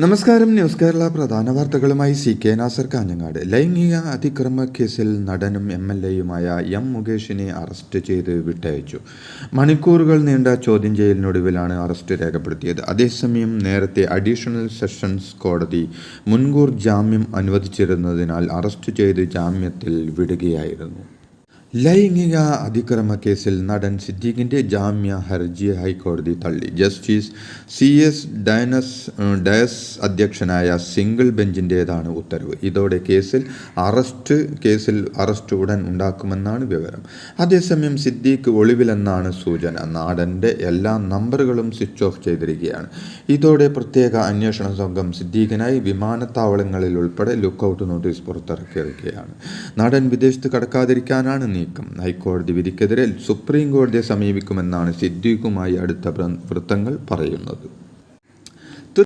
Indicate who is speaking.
Speaker 1: നമസ്കാരം. ന്യൂസ് കേരള പ്രധാന വാർത്തകളുമായി CK നാസർ കാഞ്ഞങ്ങാട്. ലൈംഗിക അതിക്രമ കേസിൽ നടനും MLAയുമായ M മുകേഷിനെ അറസ്റ്റ് ചെയ്ത് വിട്ടയച്ചു. മണിക്കൂറുകൾ നീണ്ട ചോദ്യം ചെയ്യലിനൊടുവിലാണ് അറസ്റ്റ് രേഖപ്പെടുത്തിയത്. അതേസമയം നേരത്തെ അഡീഷണൽ സെഷൻസ് കോടതി മുൻകൂർ ജാമ്യം അനുവദിച്ചിരുന്നതിനാൽ അറസ്റ്റ് ചെയ്ത് ജാമ്യത്തിൽ വിടുകയായിരുന്നു. ലൈംഗിക അതിക്രമ കേസിൽ നടൻ സിദ്ദീഖിൻ്റെ ജാമ്യ ഹർജി ഹൈക്കോടതി തള്ളി. ജസ്റ്റിസ് CS ഡയസ് അധ്യക്ഷനായ സിംഗിൾ ബെഞ്ചിൻ്റേതാണ് ഉത്തരവ്. ഇതോടെ കേസിൽ അറസ്റ്റ് ഉടൻ ഉണ്ടാക്കുമെന്നാണ് വിവരം. അതേസമയം സിദ്ദീഖ് ഒളിവിലെന്നാണ് സൂചന. നടൻ്റെ എല്ലാ നമ്പറുകളും സ്വിച്ച് ഓഫ് ചെയ്തിരിക്കുകയാണ്. ഇതോടെ പ്രത്യേക അന്വേഷണ സംഘം സിദ്ദീഖിനായി വിമാനത്താവളങ്ങളിൽ ഉൾപ്പെടെ ലുക്കൌട്ട് നോട്ടീസ് പുറത്തിറക്കിയിരിക്കുകയാണ്. നടൻ വിദേശത്ത് കടക്കാതിരിക്കാനാണ് നീക്കം. ഹൈക്കോടതി വിധിക്കെതിരെ സുപ്രീം കോടതിയെ സമീപിക്കുമെന്നാണ് സിദ്ദീഖുമായി അടുത്ത വൃത്തങ്ങൾ പറയുന്നത്.